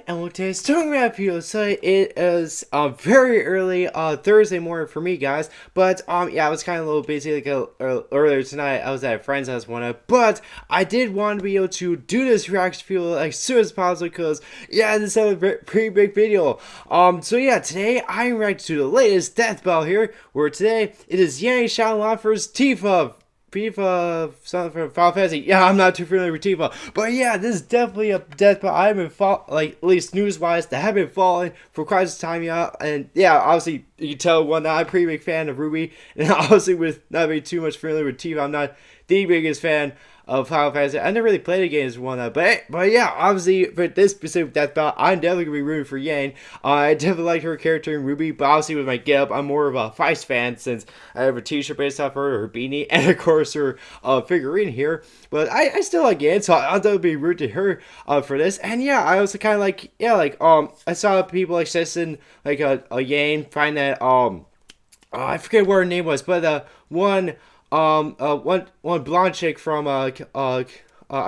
and welcome to today's Stormlight video. So it is very early Thursday morning for me, guys. But yeah, I was kind of a little busy earlier tonight. I was at a friend's house one night, but I did want to be able to do this reaction video as soon as possible because yeah, this is a pretty big video. So yeah, today I'm reacting to the latest death battle here, where today it is Yang, Xiao versus Tifa. Something from Final Fantasy. Yeah, I'm not too familiar with Tifa, but yeah, this is definitely a death battle I've been like at least news-wise that have been following for quite some time, yeah. And yeah, obviously you can tell one that I'm a pretty big fan of Ruby, and obviously with not being too much familiar with Tifa, I'm not the biggest fan of Final Fantasy. I never really played the games one that, but yeah, obviously for this specific death battle, I'm definitely gonna be rooting for Yang. I definitely like her character in Ruby, but obviously with my get up, I'm more of a Feats fan since I have a t-shirt based off her beanie, and of course her figurine here. But I still like Yang, so I'll definitely be rooting her for this. And yeah, I also kind of like, yeah, like I saw people like suggesting like a Yang, find that I forget what her name was, but one blonde chick from a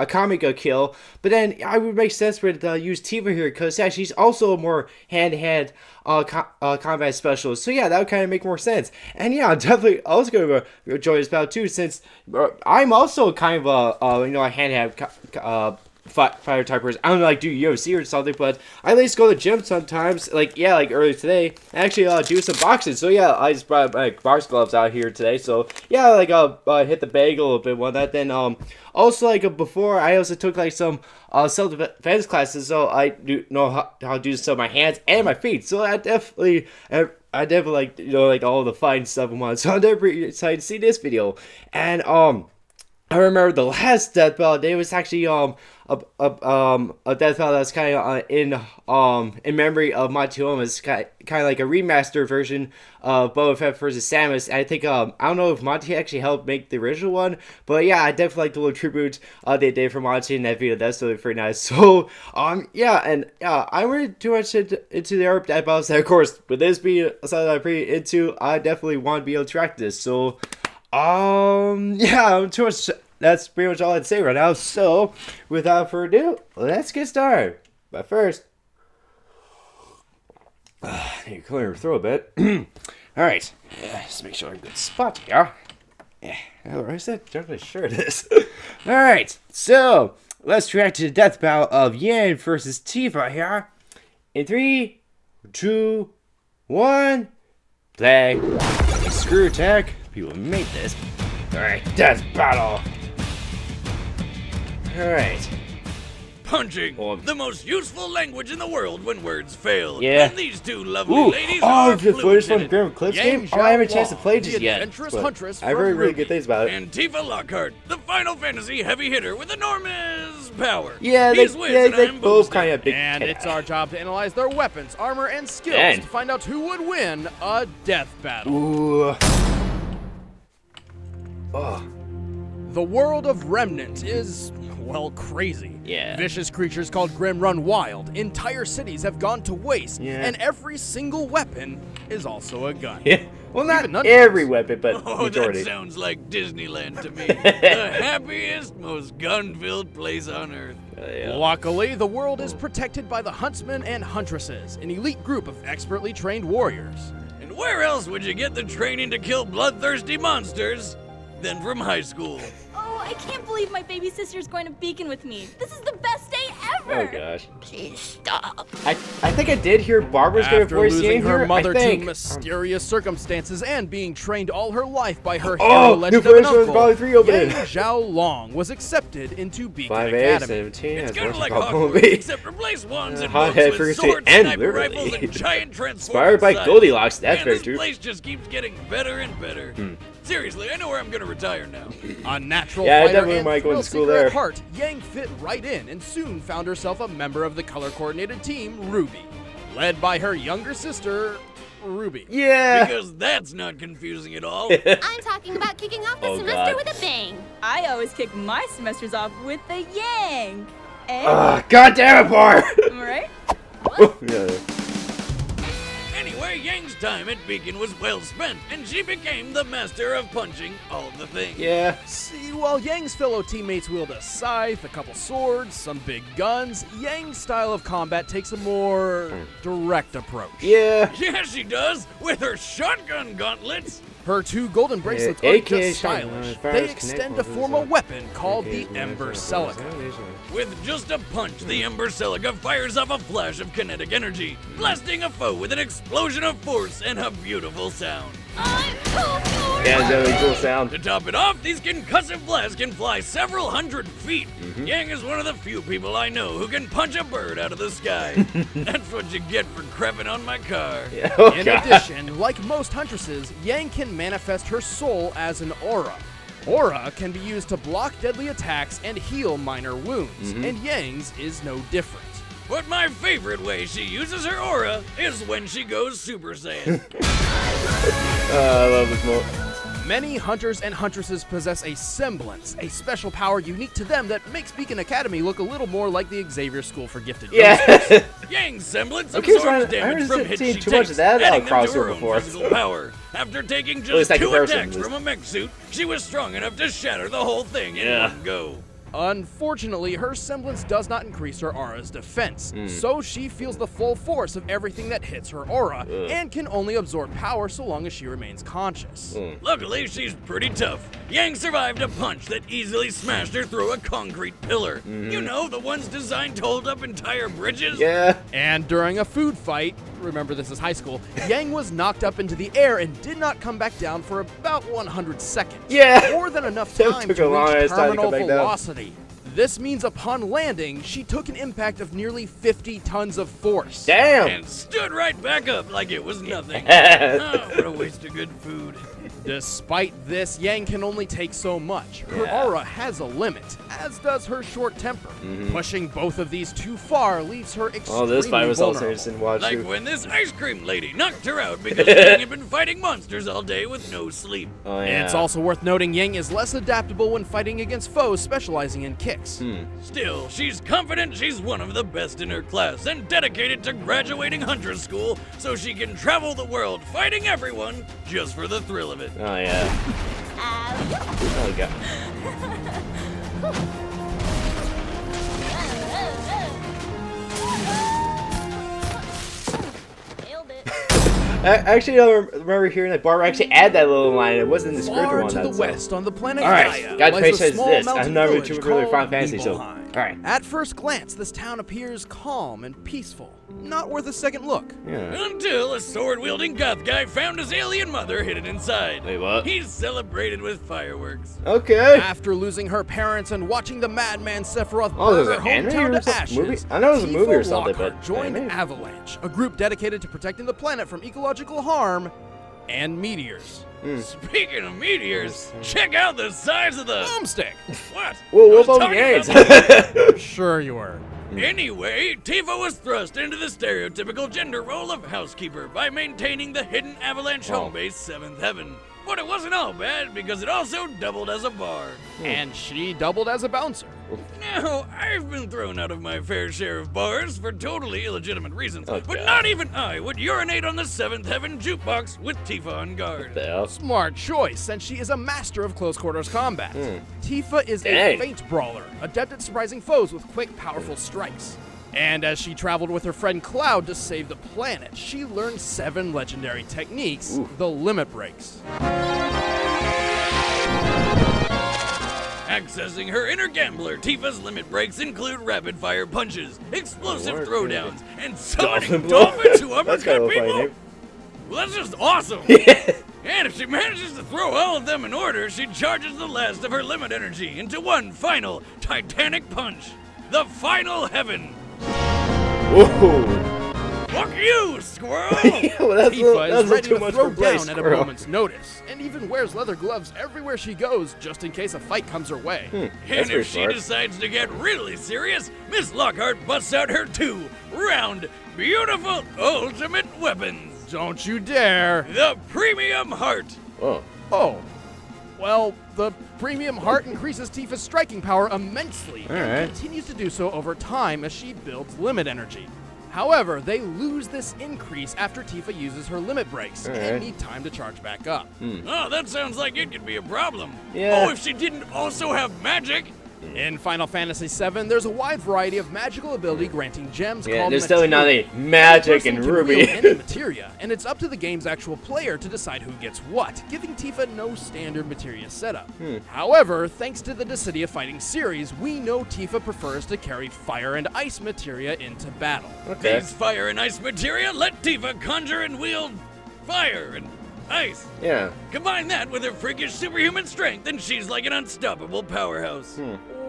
comic kill, but then it would make sense for it to use Tifa here because yeah, she's also a more hand-to-hand combat specialist. So yeah, that would kind of make more sense. And yeah, I'm definitely also going to enjoy this battle too, since I'm also kind of a hand-to-hand fighter type person. I don't like do UFC or something, but I at least go to the gym sometimes. Like yeah, like earlier today, I actually do some boxing. So yeah, I just brought my box gloves out here today. So yeah, like hit the bag a little bit one that. Then also like before, I also took like some self-defense classes, so I do know how to do some of my hands and my feet. So I definitely like like all the fighting stuff and whatnot. So I'm definitely excited to see this video. And I remember the last death battle. It was actually a death battle that's kind of in memory of Matsuoma. It's kind of like a remastered version of Boba Fett versus Samus. I think I don't know if Monty actually helped make the original one, but yeah, I definitely like the little tribute they did for Monty in that video. That's really pretty nice. So yeah, and yeah, I'm really too much into the Arab death battles. And of course, with this being something I'm pretty into, I definitely want to be able to track this. So yeah, too much. That's pretty much all I'd say right now. So, without further ado, let's get started. But first, you clear your throat a bit. All right, just make sure I'm in a good spot here. Yeah, I said, definitely sure it is. All right, so let's react to the death battle of Yang versus Tifa here. In 3, 2, 1, play. Screw attack. People made this. Alright, death battle. Alright. Punching, the most useful language in the world when words fail. Yeah. And these two lovely ladies the footage from the Grim Clips game? I haven't had a chance to play just yet. I heard really good things about it. And Tifa Lockhart, the Final Fantasy heavy hitter with enormous power. Yeah, they both kind of big. And it's our job to analyze their weapons, armor, and skills to find out who would win a death battle. Ooh. The world of Remnant is, well, crazy. Yeah. Vicious creatures called Grim run wild. Entire cities have gone to waste. Yeah. And every single weapon is also a gun. Yeah. Well, not every weapon, but majority. That sounds like Disneyland to me. The happiest, most gun-filled place on Earth. Yeah. Luckily, the world is protected by the Huntsmen and Huntresses, an elite group of expertly trained warriors. And where else would you get the training to kill bloodthirsty monsters than from high school? Oh, I can't believe my baby sister's going to Beacon with me. This is the best day ever. Oh gosh. Please stop. I think I did hear Barbara's gonna voice losing her mother to mysterious circumstances and being trained all her life by her hero legend of an uncle, Yang Xiao Long was accepted into Beacon Academy. It's kind of like Hogwarts, except replace wands and books with swords, sniper rifles, and giant transformers. Inspired by Goldilocks, that's very true. This place just keeps getting better and better. Seriously, I know where I'm gonna retire now. A natural I fighter definitely and might go to school thrill-seeker there. at heart, Yang fit right in and soon found herself a member of the color-coordinated team, Ruby, led by her younger sister, Ruby. Yeah. Because that's not confusing at all. I'm talking about kicking off the semester with a bang. I always kick my semesters off with a Yang. God damn it, Bar! Right? Yeah. Anyway, Yang Yang's time at Beacon was well spent, and she became the master of punching all the things. Yeah. See, while Yang's fellow teammates wield a scythe, a couple swords, some big guns, Yang's style of combat takes a more direct approach. Yeah. Yeah, she does, with her shotgun gauntlets. Her 2 golden bracelets Yeah, aren't AKA just stylish. shotgun, They fires extend connect to with form this, a weapon called the Ember Celica. With just a punch, the Ember Celica fires off a flash of kinetic energy, blasting a foe with an explosion of force and a beautiful sound. I'm so sorry. Yeah, it's a really cool sound. To top it off, these concussive blasts can fly several hundred feet. Yang is one of the few people I know who can punch a bird out of the sky. That's what you get for creeping on my car. Yeah. Oh, In God. addition, like most huntresses, Yang can manifest her soul as an aura. Aura can be used to block deadly attacks and heal minor wounds, and Yang's is no different. But my favorite way she uses her aura is when she goes Super Saiyan. I love this mode. Many hunters and huntresses possess a semblance, a special power unique to them that makes Beacon Academy look a little more like the Xavier School for Gifted youngsters. Yeah. Yang's semblance Okay, so absorbs I damage haven't from hits seen she too much takes, of that adding them to crossover her own before. physical power. After taking least just that 2 comparison attacks was- from a mech suit, she was strong enough to shatter the whole thing in Yeah. one go. Unfortunately, her semblance does not increase her aura's defense, so she feels the full force of everything that hits her aura, and can only absorb power so long as she remains conscious. Luckily, she's pretty tough. Yang survived a punch that easily smashed her through a concrete pillar. You know, the ones designed to hold up entire bridges? Yeah. And during a food fight, remember this is high school, Yang was knocked up into the air and did not come back down for about 100 seconds. Yeah. More than enough That time took to a long reach ass time to terminal come back down. velocity. This means upon landing, she took an impact of nearly 50 tons of force. Damn. And stood right back up like it was nothing. Oh, what a waste of good food. Despite this, Yang can only take so much. Her aura has a limit, as does her short temper. Pushing both of these too far leaves her extremely Oh, this fight was also vulnerable. interesting to watch. Like too. when this ice cream lady knocked her out because Yang had been fighting monsters all day with no sleep. Oh, yeah. It's also worth noting Yang is less adaptable when fighting against foes specializing in kicks. Still, she's confident she's one of the best in her class and dedicated to graduating Hunter's School so she can travel the world fighting everyone just for the thrill of it. Oh, yeah. Oh, God. Nailed it. Actually, I remember hearing that Barbara actually add that little line. It wasn't in the script or Far one. to the west, on the planet Alright, Gaia, God's lies Face a says small this. mountain I'm not village too really called Final Fantasy, so. Nibelheim. Alright. At first glance, this town appears calm and peaceful. Not worth a second look. Yeah. Until a sword-wielding goth guy found his alien mother hidden inside. Wait, what? He's celebrated with fireworks. Okay. After losing her parents and watching the madman Sephiroth Oh, burn there's her an anime hometown or to something? ashes, Movie? I know it was a movie or Tifa something, Lockhart but joined anime? Avalanche, a group dedicated to protecting the planet from ecological harm and meteors. Speaking of meteors, check out the size of the... Boomstick! What? Whoa, I was what about talking games? about- Sure you were. Anyway, Tifa was thrust into the stereotypical gender role of housekeeper by maintaining the hidden Avalanche home base 7th Heaven. But it wasn't all bad because it also doubled as a bar. And she doubled as a bouncer. Now, I've been thrown out of my fair share of bars for totally illegitimate reasons, Oh, but God. not even I would urinate on the 7th Heaven jukebox with Tifa on guard. The hell? Smart choice, since she is a master of close quarters combat. Tifa is a Dang. feint brawler, adept at surprising foes with quick, powerful strikes. And as she traveled with her friend Cloud to save the planet, she learned 7 legendary techniques, the limit breaks. Accessing her inner gambler, Tifa's limit breaks include rapid-fire punches, explosive Lord, throwdowns, and summoning Dolphin blow. dolphins who That's kind uppercut of a funny people. name. Well, that's just awesome. Yeah. And if she manages to throw all of them in order, she charges the last of her limit energy into one final titanic punch. The final heaven. Whoa. Fuck you, squirrel! Well, that's a little, Tifa that's is a ready little too to much throw for Blaze down at a Squirrel. moment's notice, and even wears leather gloves everywhere she goes, just in case a fight comes her way. And That's pretty if she smart. decides to get really serious, Miss Lockhart busts out her 2 round, beautiful ultimate weapons. Don't you dare! The Premium Heart. Whoa. Oh. Well, the premium heart increases Tifa's striking power immensely and Alright. continues to do so over time as she builds limit energy. However, they lose this increase after Tifa uses her limit breaks Alright. and need time to charge back up. Oh, that sounds like it could be a problem. Yeah. Oh, if she didn't also have magic. In Final Fantasy VII, there's a wide variety of magical ability granting gems Yeah, called there's totally not materia. any magic Each person in can Ruby. wield any materia, and it's up to the game's actual player to decide who gets what, giving Tifa no standard materia setup. However, thanks to the Dissidia Fighting series, we know Tifa prefers to carry fire and ice materia into battle. Okay. These fire and ice materia let Tifa conjure and wield fire and ice. Yeah. Combine that with her freakish superhuman strength, and she's like an unstoppable powerhouse.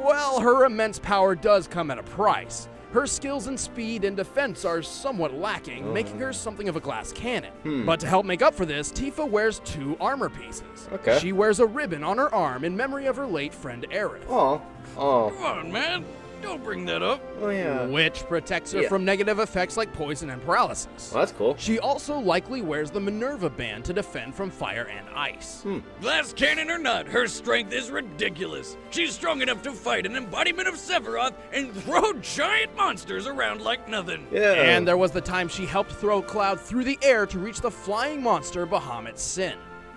Well, her immense power does come at a price. Her skills in speed and defense are somewhat lacking, making her something of a glass cannon. But to help make up for this, Tifa wears 2 armor pieces. Okay. She wears a ribbon on her arm in memory of her late friend Aerith, Oh. Oh. Come on, man. Don't bring that up. Oh yeah. which protects her Yeah. from negative effects like poison and paralysis. Well, that's cool. She also likely wears the Minerva band to defend from fire and ice. Glass cannon or not, her strength is ridiculous. She's strong enough to fight an embodiment of Sephiroth and throw giant monsters around like nothing. Yeah. And there was the time she helped throw Cloud through the air to reach the flying monster Bahamut's Sin.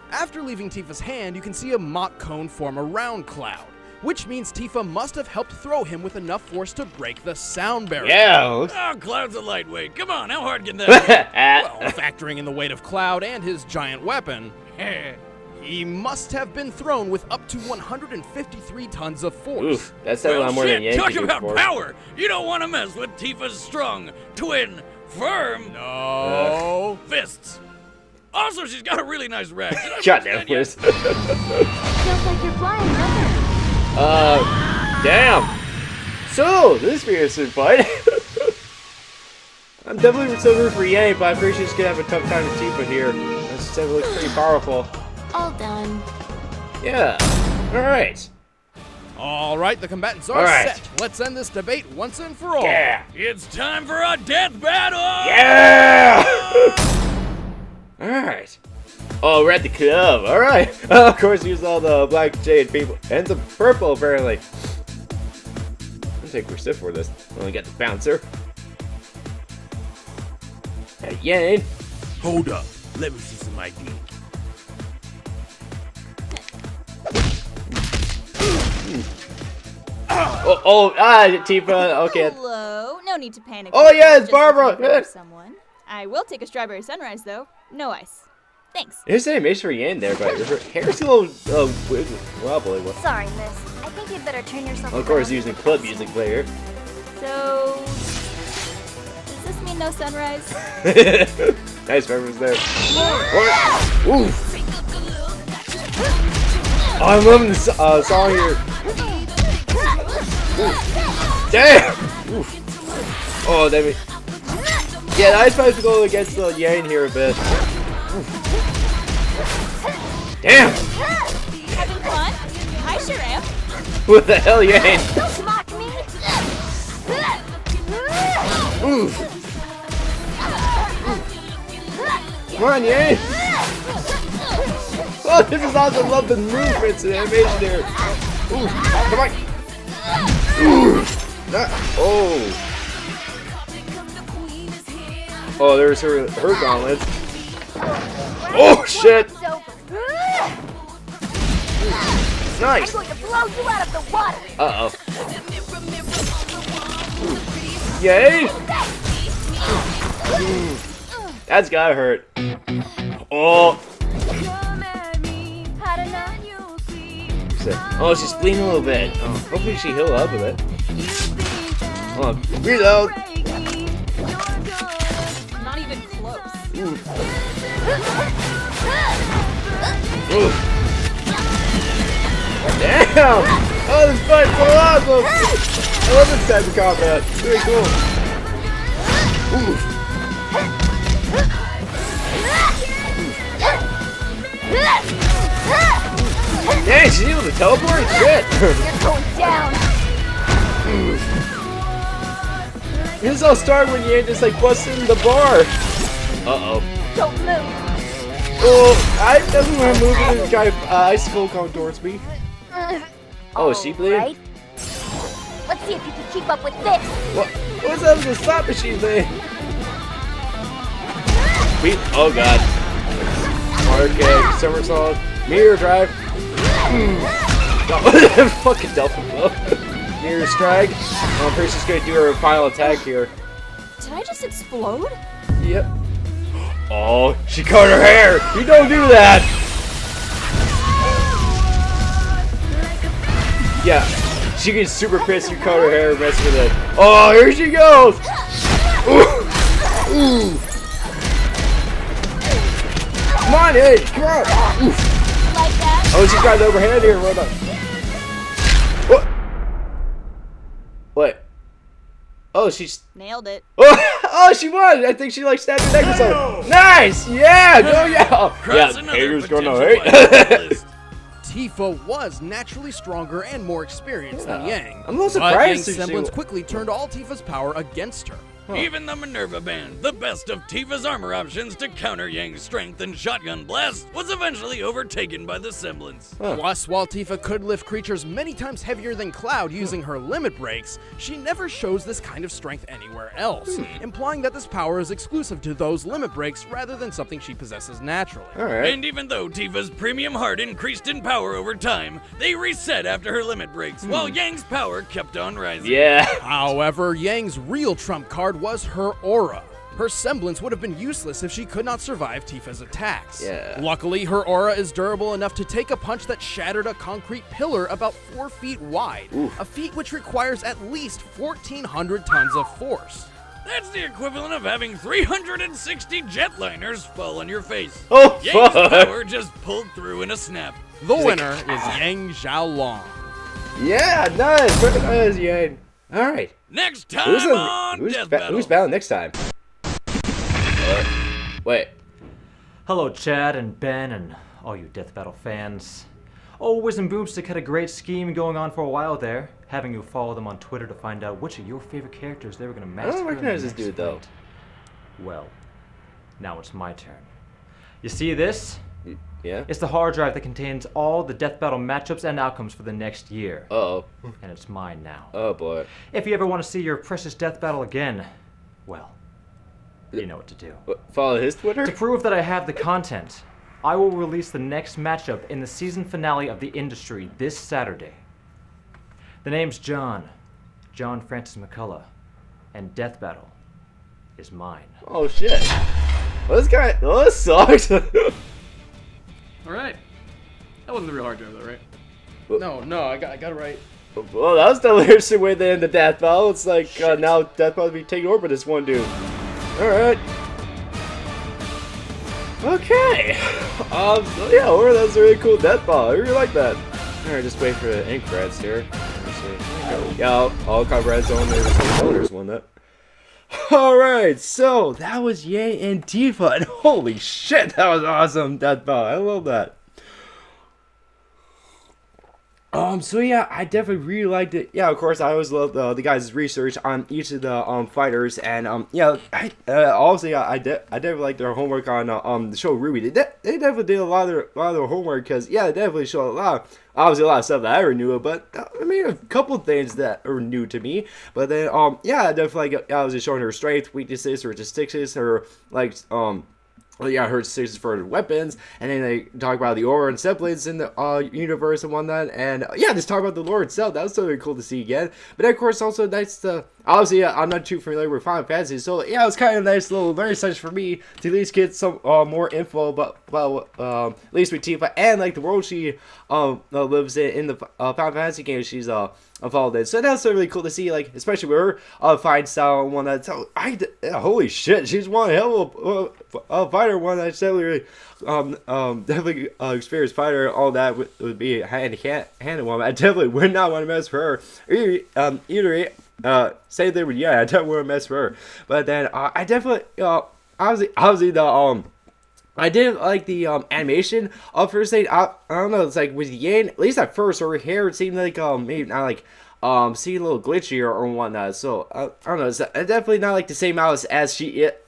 After leaving Tifa's hand, you can see a Mach cone form around Cloud, which means Tifa must have helped throw him with enough force to break the sound barrier. Yeah. Oh, Cloud's a lightweight. Come on, how hard can that Well, factoring in the weight of Cloud and his giant weapon, be? he must have been thrown with up to 153 tons of force. Oof. That's a lot more than Yankee talk did about before. power. You don't want to mess with Tifa's strong, twin, firm No. fists. Also, she's got a really nice rack. Did I God mention damn that yet? this. Feels like you're flying, doesn't it? Damn. So, this fearsome fight. I'm definitely still rooting for Yang, but I'm pretty sure she's gonna have a tough time with Tifa here. This Tifa looks pretty powerful. All done. Yeah. Alright. All right, the combatants are All right. set. Let's end this debate once and for all. Yeah. It's time for a death battle. Yeah! Alright. Oh, we're at the club. Alright. Of course, use all the black jade people. And the purple, apparently. I think we're stiff for this. Only got the bouncer. Hey, Yang. Hold up. Let me see some ID. Tifa. Okay. Hello. No need to panic. Oh, yeah, it's Just Barbara. looking for someone. I will take a strawberry sunrise, though. No ice. Thanks. There's an animation for Yang there, but her hair's a little wobbly. Sorry, miss. I think you'd better turn yourself Of course, around. using club music player. So, does this mean no sunrise? Nice reference there. Ooh. Oh, I'm loving this song here. Ooh. Damn! Oof. Oh, that mean. Yeah, the ice fights go against the Yang here a bit. Oof. Damn! Having fun? I sure am. What the hell, Yang? Don't mock me! Oof. Come on, Yang! Oh, this is awesome. Love the movements and animation there. Ooh, come on. Ooh. Oh. Oh, there's her gauntlets. Oh, shit. It's over. Nice. I'm going to blow you out of the water! Uh-oh. Yay. That's gotta hurt. Oh. Oh, she's bleeding a little bit. Oh, hopefully she heal up a bit. Hold on. Reload. Not even close. Ooh. Damn! Oh, this fight's so awesome! I love this type of combat. It's really cool. Ooh. Dang, she's able to teleport? Shit! You're going down! This all started when you just like busted in the bar. Uh-oh. Don't move! Oh, I definitely want to move and this guy icicle coming towards me. Oh, is she bleeding? Right. Let's see if you can keep up with this! What's up with the slot machine thing? Sweet. Oh god. Okay, somersault. Mirror drive. Fucking Delta blow. Mirror strike. I'm pretty sure she's gonna do her final attack here. Did I just explode? Yep. Oh, she cut her hair! You don't do that! Yeah, she gets super pissed you cut her hair and mess with it. Oh, here she goes! Ooh. Ooh. Come on, hey, come on! Ooh. Like that? Oh, she's got the overhand here, what about? What? What? Oh, she's... Nailed it. Oh, she won! I think she like stabbed her neck or something. Nice! Yeah! Go yeah! Yeah, haters gonna hate. Tifa was naturally stronger and more experienced than Yang. I'm a little But surprised. Yang's semblance quickly turned all Tifa's power against her. Even the Minerva Band, the best of Tifa's armor options to counter Yang's strength and shotgun blast, was eventually overtaken by the semblance. Plus, while Tifa could lift creatures many times heavier than Cloud using her limit breaks, she never shows this kind of strength anywhere else, implying that this power is exclusive to those limit breaks rather than something she possesses naturally. Alright. And even though Tifa's premium heart increased in power over time, they reset after her limit breaks, while Yang's power kept on rising. Yeah. However, Yang's real trump card was her aura. Her semblance would have been useless if she could not survive Tifa's attacks. Yeah. Luckily, her aura is durable enough to take a punch that shattered a concrete pillar about 4 feet wide, a feat which requires at least 1,400 tons of force. That's the equivalent of having 360 jetliners fall on your face. Oh, Yang's fuck. power just pulled through in a snap. The winner is Yang Xiaolong. Yeah, nice. Perfect. Nice, Yang. Alright. Next time on Who's Death Battle. who's battling next time? Wait. Hello, Chad and Ben and all you Death Battle fans. Oh, Wiz and Boomstick had a great scheme going on for a while there, having you follow them on Twitter to find out which of your favorite characters they were going to massacre. I don't recognize in this the dude, next though. fight. Well, now it's my turn. You see this? Yeah? It's the hard drive that contains all the Death Battle matchups and outcomes for the next year. Uh-oh. And it's mine now. Oh, boy. If you ever want to see your precious Death Battle again, well, you know what to do. Follow his Twitter? To prove that I have the content, I will release the next matchup in the season finale of The Industry this Saturday. The name's John Francis McCullough, and Death Battle is mine. Oh, shit. Well, this guy... Oh, this sucks. Alright. That wasn't the real hard drive though, right? No, I got it right. Well, that was the interesting way to end the Death Battle. It's like, now Death Battle will be taken over by this one dude. Alright. Okay. Yeah, well, that was a really cool Death Battle. I really like that. Alright, just wait for the end credits here. Let's see. Yeah, all copyrights owners won that. Alright, so that was Yang and Tifa, and holy shit, that was awesome, Death Battle. I love that. So yeah, I definitely really liked it. Yeah, of course, I always love the guys' research on each of the fighters, and yeah, obviously I definitely like their homework on the show Ruby. They definitely did a lot of their homework, because yeah, they definitely showed a lot of stuff that I already knew, but I mean a couple of things that are new to me. But then yeah, I definitely like, I was just showing her strengths, weaknesses, her statistics, her like yeah, her decisions for her weapons, and then they talk about the aura and semblance in the universe and whatnot, and yeah, just talk about the lore itself. That was so really cool to see again. But of course, also nice to obviously I'm not too familiar with Final Fantasy, so yeah, it was kind of a nice little learning session for me to at least get some more info about at least with Tifa and like the world she lives in the Final Fantasy game she's involved in. So that's really cool to see, like especially with her fight style and whatnot. So holy shit, she's one hell of a fighter. One that's definitely definitely experienced fighter. All that would be hand-handed one. I definitely would not want to mess with her. Same thing with I definitely wouldn't mess with her. But then I definitely obviously the I didn't like the animation of first thing. I don't know, it's like with Yang, at least at first her hair seemed like maybe not like see a little glitchy or whatnot. So I don't know, it's definitely not like the same mouse as she at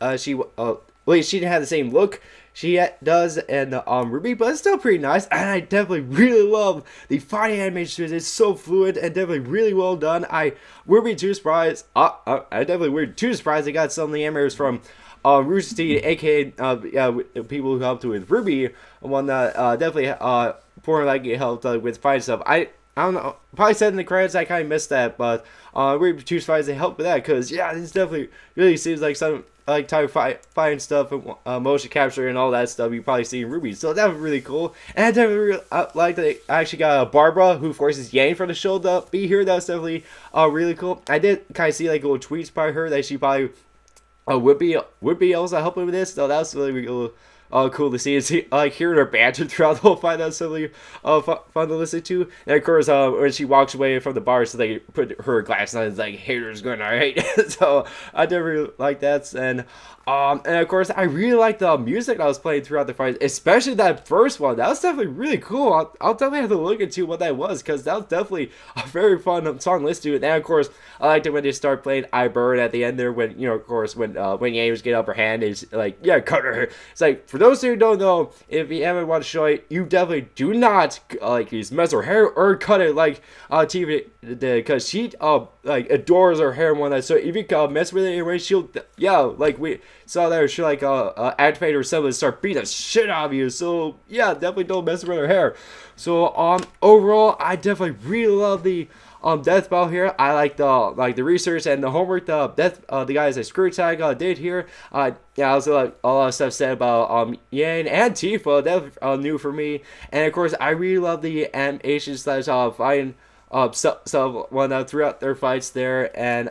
least she didn't have the same look she does in Ruby, but it's still pretty nice, and I definitely really love the fighting animation. It's so fluid and definitely really well done. I wouldn't be too surprised. I definitely wouldn't be too surprised they got some of the animators from Rooster Teeth, aka yeah, people who helped with Ruby, one that definitely for like it helped with fight stuff. I don't know. Probably said in the credits I kind of missed that, but Ruby choose fights to help with that because yeah, this definitely really seems like some like type of fighting stuff and motion capture and all that stuff you probably see in Ruby. So that was really cool. And I definitely like that I actually got Barbara who forces Yang from the show to be here. That was definitely really cool. I did kind of see like little tweets by her that she probably would be also helping with this. So that was really cool. Cool to see. See, like hearing her banter throughout the whole fight. That's really fun to listen to. And of course, when she walks away from the bar, so they put her glasses on, it's like haters going alright. So I did really like that. And of course, I really like the music that was playing throughout the fight, especially that first one. That was definitely really cool. I'll definitely have to look into what that was because that was definitely a very fun song to listen to. And of course, I liked it when they start playing "I Burn" at the end there. When of course, when Yang was getting up her hand, is like, yeah, cut her. It's like for those who don't know, if you ever want to show it, you definitely do not use mess her hair or cut it like Tifa did, because she like adores her hair and whatnot. So if you mess with it anyway, she'll like we saw there, she'll like activate herself and start beating the shit out of you. So yeah, definitely don't mess with her hair. So overall, I definitely really love the death battle here. I like the research and the homework the guys at Screw Tag did here. Yeah, also like a lot of stuff said about Yang and Tifa. That was new for me. And of course, I really love the animations slash fighting so whatnot throughout their fights there, and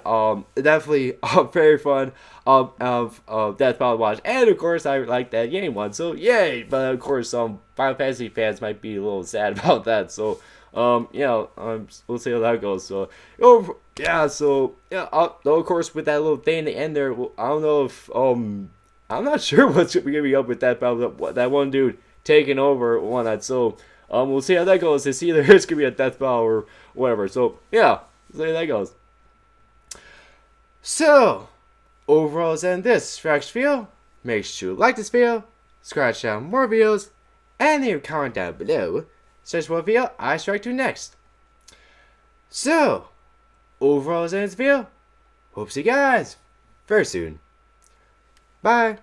definitely very fun death battle to watch. And of course, I like that Yang one, so yay! But of course, Final Fantasy fans might be a little sad about that. So we'll see how that goes. So though of course with that little thing in the end there, I don't know if I'm not sure what's gonna be up with that battle. That one dude taking over one that. So we'll see how that goes. It's either it's gonna be a death battle or whatever. So yeah, we'll see how that goes. So overall, is in this Scratch video. Make sure to like this video, scratch out more videos, and leave a comment down below. Such what video I strike to next. So, overall is in this video. Hope to see you guys very soon. Bye.